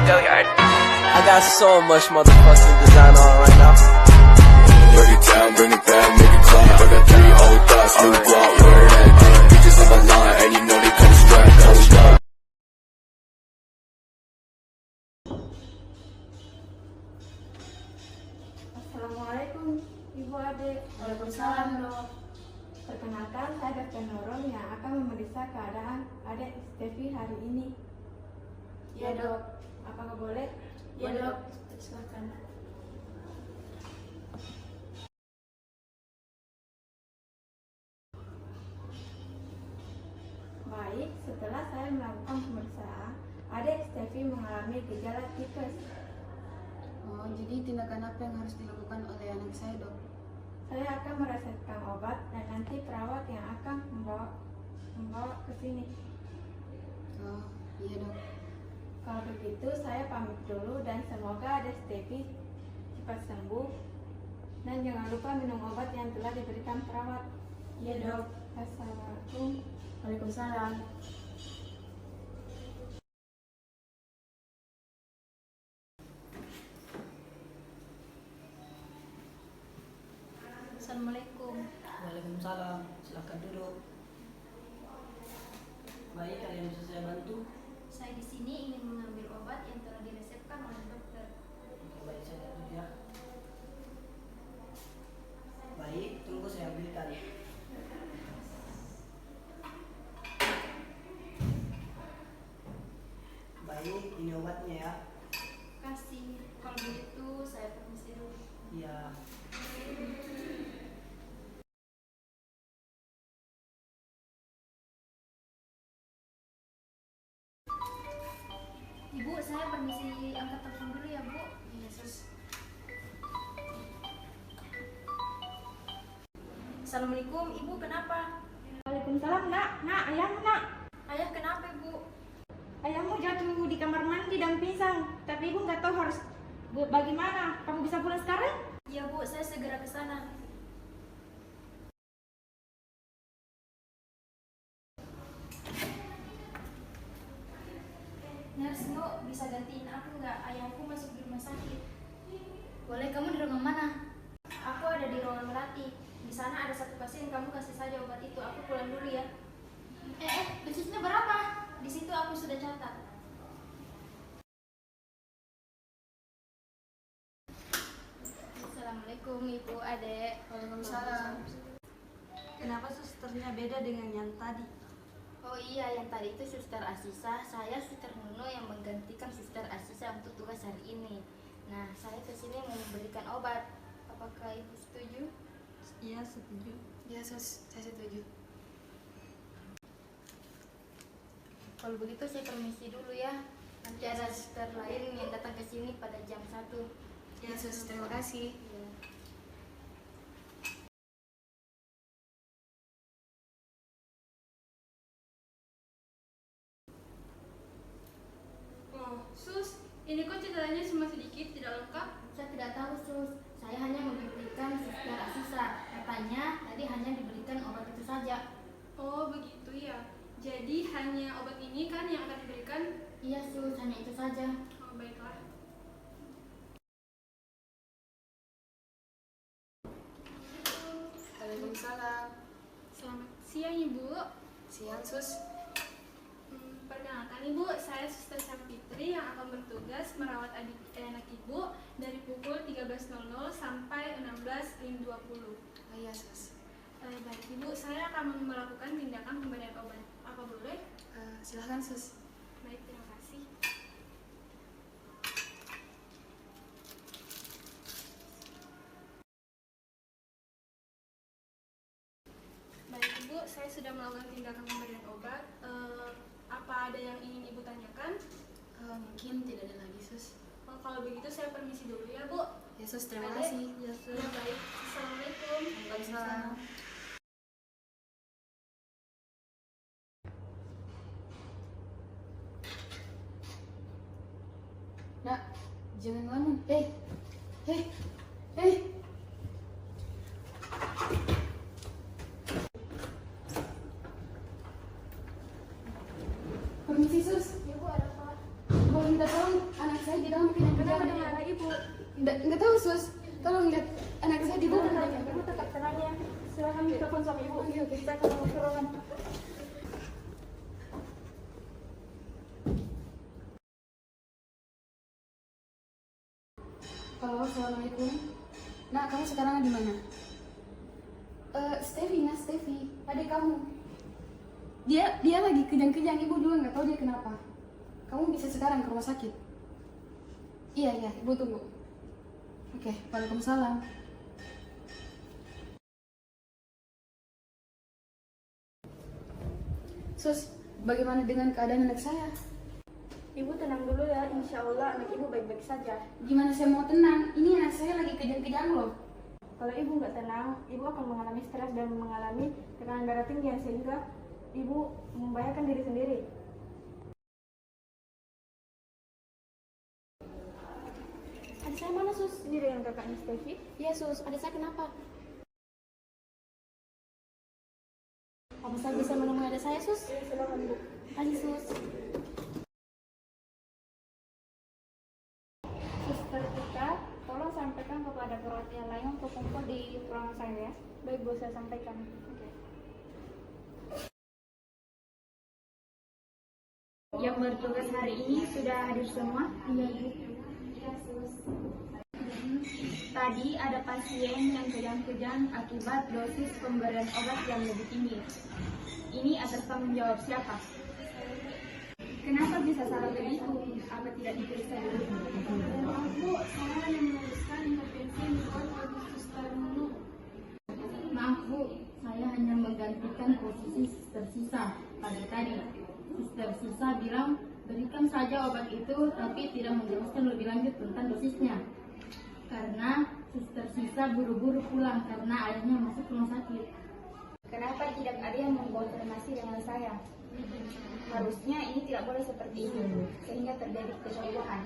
Go yard. I got so much motherfucking design on right now. Break it down, bring it back, make it clap. I got 3 old thoughts, new block, where that bitches on my line, and you know they come strapped. Hold up. Assalamualaikum Ibu Ade. Waalaikumsalam, Dok. Perkenalkan, saya Dr. Nurul yang akan memeriksa keadaan Adik Stevi hari ini. Ya, Dok. Apakah boleh? Ya, Dok. Silakan. Baik, setelah saya melakukan pemeriksaan, Adik Stevi mengalami gejala tipes. Oh, jadi tindakan apa yang harus dilakukan oleh anak saya, Dok? Saya akan meresepkan obat dan nanti perawat yang akan membawa ke sini. Oh, iya, Dok. Kalau begitu, saya pamit dulu dan semoga Adik Stevi cepat sembuh. Dan jangan lupa minum obat yang telah diberikan perawat. Iya, Dok. Assalamualaikum. Waalaikumsalam. Assalamualaikum. Waalaikumsalam, silakan duduk. Baik, kalian bisa saya bantu? Saya di sini ingin mengambil obat yang telah diresepkan oleh dokter. Oke, baik, saya lihat ya. Baik, tunggu saya ambilkan. Baik, ini obatnya ya. Kasih. Kalau begitu saya permisi dulu. Iya. Ibu, saya permisi angkat telepon dulu ya, Bu. Iya, Sus. Assalamualaikum, Ibu kenapa? Waalaikumsalam, nak. Nak, ayahmu, nak. Ayah kenapa, Ibu? Ayahmu jatuh di kamar mandi dan pingsan. Tapi ibu nggak tahu harus bagaimana. Kamu bisa pulang sekarang? Ya, Bu, saya segera ke sana. Nurse, Nuk, bisa gantiin aku nggak? Ayahku masuk di rumah sakit. Boleh, kamu di rumah mana? Aku ada di ruangan melati. Di sana ada satu pasien, kamu kasih saja obat itu. Aku pulang dulu ya. Dosisnya berapa? Di situ aku sudah catat. Assalamualaikum, Ibu, Adek. Waalaikumsalam. Kenapa susternya beda dengan yang tadi? Oh iya, yang tadi itu Suster Asisa, saya Suster Nuno yang menggantikan Suster Asisa untuk tugas hari ini. Nah, saya kesini mau memberikan obat. Apakah Ibu setuju? Iya, setuju. Ya, Sus, saya setuju. Kalau begitu saya permisi dulu ya. Nanti ada suster lain yang datang ke sini pada jam 1. Ya, Sus, terima kasih. Ya. Oh, Sus, ini kok catatannya cuma sedikit, tidak lengkap? Saya tidak tahu, Sus. Saya hanya memberikan Suster Asisa. Katanya tadi hanya diberikan obat itu saja. Oh, begitu ya. Jadi hanya obat ini kan yang akan diberikan? Iya, Sus, hanya itu saja. Oh, baiklah. Waalaikumsalam. Selamat siang, Ibu. Siang, Sus. Perkenalkan Ibu, saya Suster Sapitri yang akan bertugas merawat anak Ibu dari pukul 13.00 sampai 16.20. Oh iya, Sus. Baik Ibu, saya akan melakukan tindakan pemberian obat. Apa boleh? Silahkan, Sus. Baik, terima kasih. Baik Ibu, saya sudah melakukan tindakan pemberian obat. Apa ada yang ingin Ibu tanyakan? Mungkin tidak ada lagi, Sus. Kalau begitu saya permisi dulu ya Bu. Ya, Sus, terima Adek? kasih. Ya, Sus. Ya baik, Assalamualaikum. Waalaikumsalam. Nak, jangan ngelamun. Hei. Permisi, Sus. Ya, Bu, ada apa? Mau minta tolong anak saya di dalam kejang-kejang. Kenapa dengan anak ibu? Nggak tahu sus. Tolong lihat anak saya di bawah. Ibu tetap tenang ya. Silakan telepon sama ibu. Oke. Saya akan ke ruangan. Halo, assalamualaikum. Nak, kamu sekarang di mana? Steffi, adik kamu. Dia lagi kejang-kejang, ibu juga nggak tahu dia kenapa. Kamu bisa sekarang ke rumah sakit. Iya, ibu tunggu. Oke, waalaikumsalam. Sus, bagaimana dengan keadaan anak saya? Ibu tenang dulu ya. Insya Allah anak ibu baik-baik saja. Gimana saya mau tenang? Ini anak saya lagi kejang-kejang loh. Kalau ibu nggak tenang, ibu akan mengalami stres dan mengalami tekanan darah tinggi yang sehingga ibu membahayakan diri sendiri. Adik saya mana sus? Ini dengan kakaknya Steffi. Ya sus, adik saya kenapa? Apa saya bisa menemui adik saya sus? Silakan bu. Ayo sus. Suster Tika, tolong sampaikan kepada perawat yang lain untuk kumpul di ruangan saya ya. Baik bu, saya sampaikan. Oke. Yang bertugas hari ini sudah hadir semua? Iya bu. Tadi ada pasien yang kejang-kejang akibat dosis pemberian obat yang lebih tinggi. Ini atas tanggung jawab siapa? Kenapa bisa salah begitu? Apa tidak diperiksa dulu? Maaf bu, saya yang menuliskan intervensi bukan bagi suster Nunu. Maaf Bu, saya hanya menggantikan posisi suster Sisa pada tadi. Suster Sisa bilang berikan saja obat itu tapi tidak menjelaskan lebih lanjut tentang dosisnya. Karena suster Sisa buru-buru pulang karena ayahnya masuk rumah sakit. Kenapa tidak ada yang mengkonfirmasi dengan saya? Harusnya ini tidak boleh seperti ini, sehingga terjadi kecurigaan.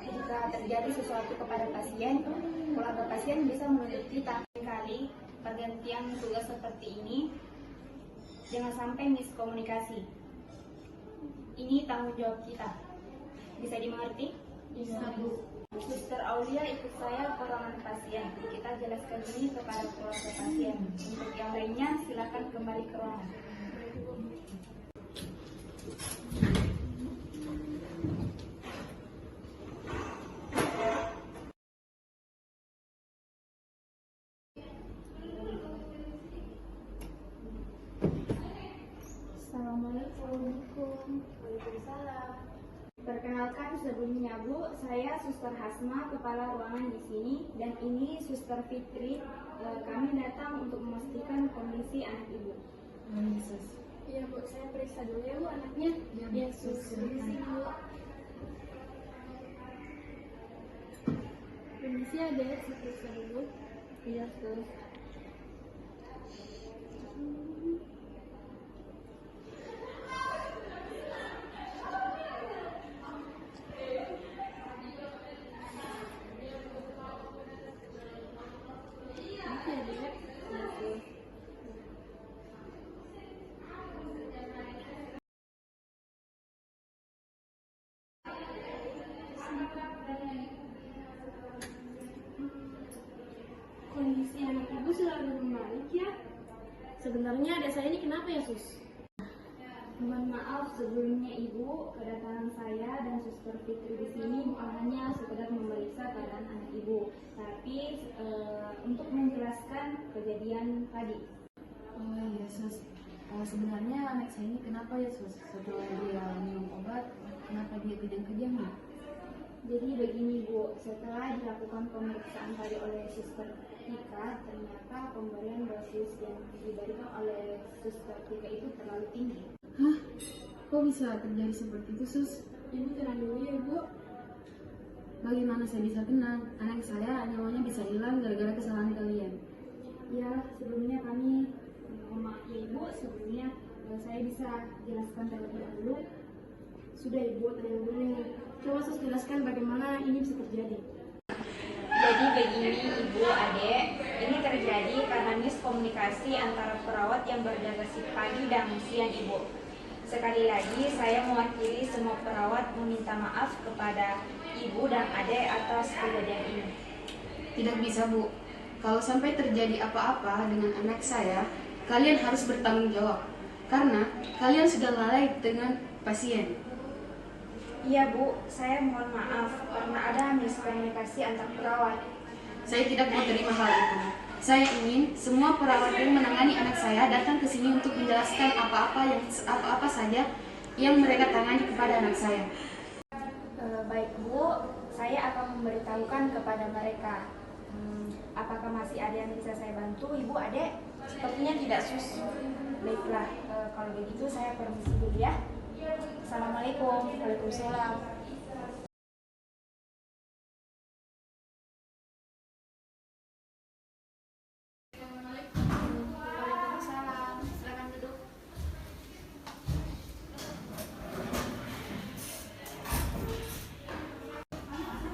Jika terjadi sesuatu kepada pasien, keluarga pasien bisa menuntut kita. Kali pergantian tugas seperti ini, jangan sampai miskomunikasi. Ini tanggung jawab kita. Bisa dimengerti? Bisa Bu. Suster Aulia ikut saya ke ruangan pasien. Kita jelaskan ini kepada keluarga pasien. Untuk yang lainnya silakan kembali ke ruangan. Assalamualaikum. Waalaikumsalam. Perkenalkan sebelumnya Bu, saya Suster Hasma, kepala ruangan di sini, dan ini Suster Fitri. Kami datang untuk memastikan kondisi anak Ibu. Iya bu, saya periksa dulu ya bu anaknya. Ya, sus. Permisi bu. Permisi adek, saya periksa dulu. Iya sus. Kondisi anak ibu sudah membaik ya. Sebenarnya adik saya ini kenapa ya sus? Mohon maaf sebelumnya Ibu, kedatangan saya dan Suster Fitri di sini bukan hanya sekedar memeriksa keadaan anak Ibu, tapi untuk menjelaskan kejadian tadi. Oh iya sus. Sebenarnya anak saya ini kenapa ya sus? Setelah dia minum obat, kenapa dia kejang-kejang ya? Jadi begini Bu, setelah dilakukan pemeriksaan tadi oleh Suster Tika, ternyata pemberian dosis yang diberikan oleh Suster Tika itu terlalu tinggi. Hah? Kok bisa terjadi seperti itu sus? Ibu tenang dulu ya bu. Bagaimana saya bisa tenang? Anak saya nyawanya bisa hilang gara-gara kesalahan kalian. Ya, sebelumnya kami mohon maaf ya Ibu, sebelumnya saya bisa jelaskan terlebih dahulu. Sudah ibu, tenang dulu. Coba sus jelaskan bagaimana ini bisa terjadi. Jadi begini Ibu, Adek, ini terjadi karena miskomunikasi antara perawat yang berjaga shift pagi dan siang Ibu. Sekali lagi, saya mewakili semua perawat meminta maaf kepada ibu dan adik atas kejadian ini. Tidak bisa, Bu. Kalau sampai terjadi apa-apa dengan anak saya, kalian harus bertanggung jawab. Karena kalian sudah lalai dengan pasien. Iya, Bu. Saya mohon maaf karena ada miskomunikasi antar perawat. Saya tidak mau terima hal itu. Saya ingin semua perawat yang menangani anak saya datang ke sini untuk menjelaskan apa-apa saja yang mereka tangani kepada anak saya. Baik, Bu. Saya akan memberitahukan kepada mereka. Apakah masih ada yang bisa saya bantu, Ibu, Adek? Sepertinya tidak, Sus. Baiklah, kalau begitu saya permisi dulu ya. Assalamualaikum. Waalaikumsalam. Waalaikumsalam. Silakan duduk.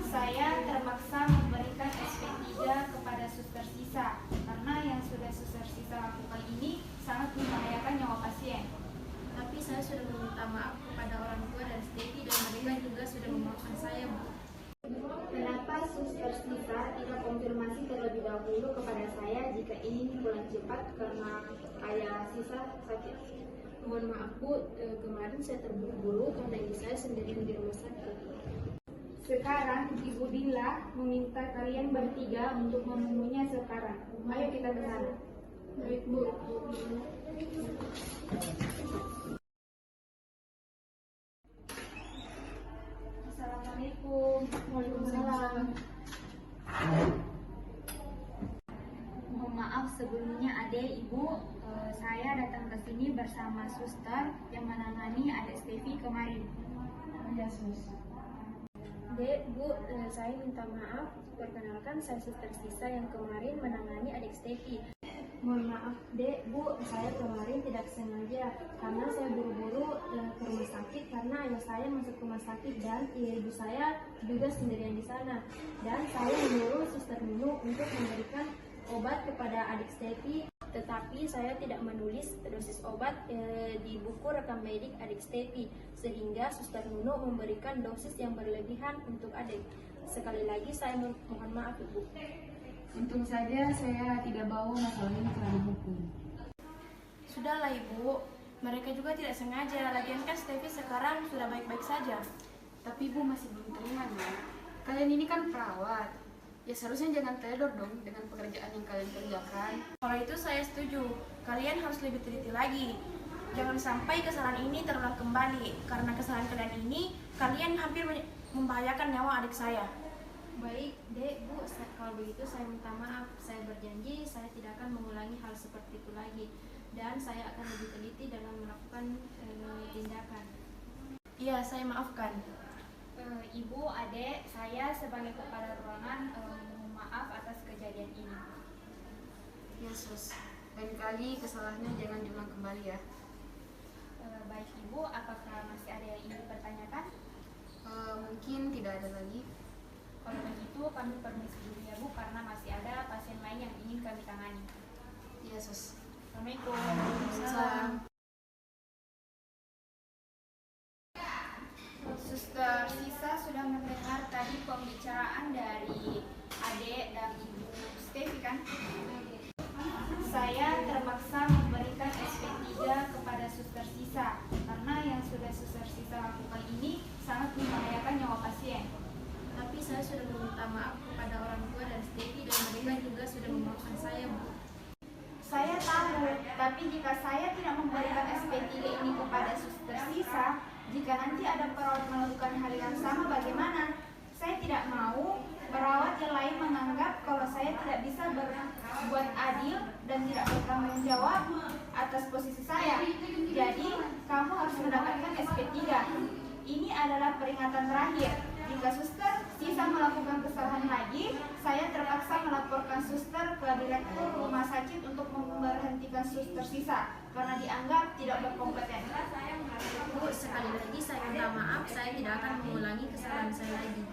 Saya terpaksa memberikan SP3 kepada suster sisa karena yang sudah suster sisa lakukan ini sangat membahayakan nyawa pasien. Tapi saya sudah meminta maaf kepada orang tua dan Stevie dan mereka juga sudah memaafkan saya, Bu. Kenapa suster sisa tidak konfirmasi terlebih dahulu kepada saya jika ingin pulang cepat karena ayah sisa sakit? Mohon maaf, Bu, kemarin saya terburu-buru karena ibu saya sendirian di rumah sakit. Sekarang Ibu Dila meminta kalian bertiga untuk menemuinya sekarang. Ayo kita ke sana. Baik, Bu. Assalamualaikum. Waalaikumsalam. Mohon maaf sebelumnya Adek, Ibu. Saya datang ke sini bersama suster yang menangani Adek Stevi kemarin. Ya, Sus. Dek, Bu, saya minta maaf. Perkenalkan, saya suster sisa yang kemarin menangani adik Stevi. Mohon maaf Dek, Bu, saya kemarin tidak sengaja karena saya buru-buru ke rumah sakit karena ayah saya masuk rumah sakit dan ibu saya juga sendirian di sana. Dan saya menyuruh suster Nunu untuk memberikan obat kepada adik Stevi, tetapi saya tidak menulis dosis obat di buku rekam medik adik Stevi, sehingga suster Nunu memberikan dosis yang berlebihan untuk adik. Sekali lagi saya mohon maaf, Ibu. Untung saja saya tidak bawa masalah ini ke ranah hukum. Sudahlah, Ibu. Mereka juga tidak sengaja. Lagian kan Stevi sekarang sudah baik-baik saja. Tapi Ibu masih belum terima ya. Kalian ini kan perawat. Ya seharusnya jangan teledor dong dengan pekerjaan yang kalian kerjakan. Kalau itu saya setuju. Kalian harus lebih teliti lagi. Jangan sampai kesalahan ini terulang kembali. Karena kesalahan kalian ini, kalian hampir membahayakan nyawa adik saya. Baik, Dek, Bu, kalau begitu saya minta maaf. Saya berjanji saya tidak akan mengulangi hal seperti itu lagi. Dan saya akan lebih teliti dalam melakukan tindakan. Iya, saya maafkan. Ibu, Adek, saya sebagai kepala ruangan mohon maaf atas kejadian ini. Ya, Sus. Lain kali kesalahannya jangan diulang kembali ya. Baik Ibu, apakah masih ada yang ingin dipertanyakan? Mungkin tidak ada lagi. Kalau begitu kami permisi dulu ya Bu, karena masih ada pasien lain yang ingin kami tangani. Iya, Sus. Assalamualaikum. Salam. Suster Sisa sudah mendengar tadi pembicaraan dari Adek dan Ibu Stevi kan? Saya terpaksa memberikan SP3 kepada Suster Sisa karena yang sudah Suster Sisa lakukan ini sangat membahayakan nyawa pasien. Tapi saya sudah meminta maaf kepada orang tua dan Stevi dan mereka juga sudah memaafkan saya, Bu. Saya tahu, tapi jika saya tidak memberikan SP3 ini kepada Suster Sisa, jika nanti ada perawat melakukan hal yang sama bagaimana? Saya tidak mau perawat yang lain menganggap kalau saya tidak bisa berbuat adil dan tidak bertanggung jawab atas posisi saya. Jadi, kamu harus mendapatkan SP3. Ini adalah peringatan terakhir. Jika suster Sisa melakukan kesalahan lagi, saya terpaksa melaporkan suster ke direktur rumah sakit untuk memberhentikan suster Sisa karena dianggap tidak berkompeten. Bu, sekali lagi saya minta maaf, saya tidak akan mengulangi kesalahan saya lagi.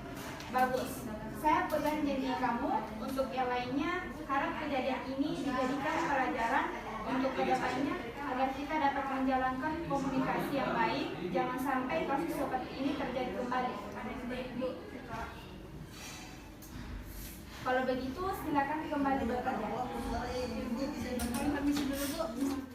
Bagus. Saya pegang janji kamu. Untuk yang lainnya, harap kejadian ini dijadikan pelajaran untuk kedepannya agar kita dapat menjalankan komunikasi yang baik, jangan sampai kasus seperti ini terjadi kembali. Kalau begitu, silakan kembali bekerja. Kami permisi dulu, Bu.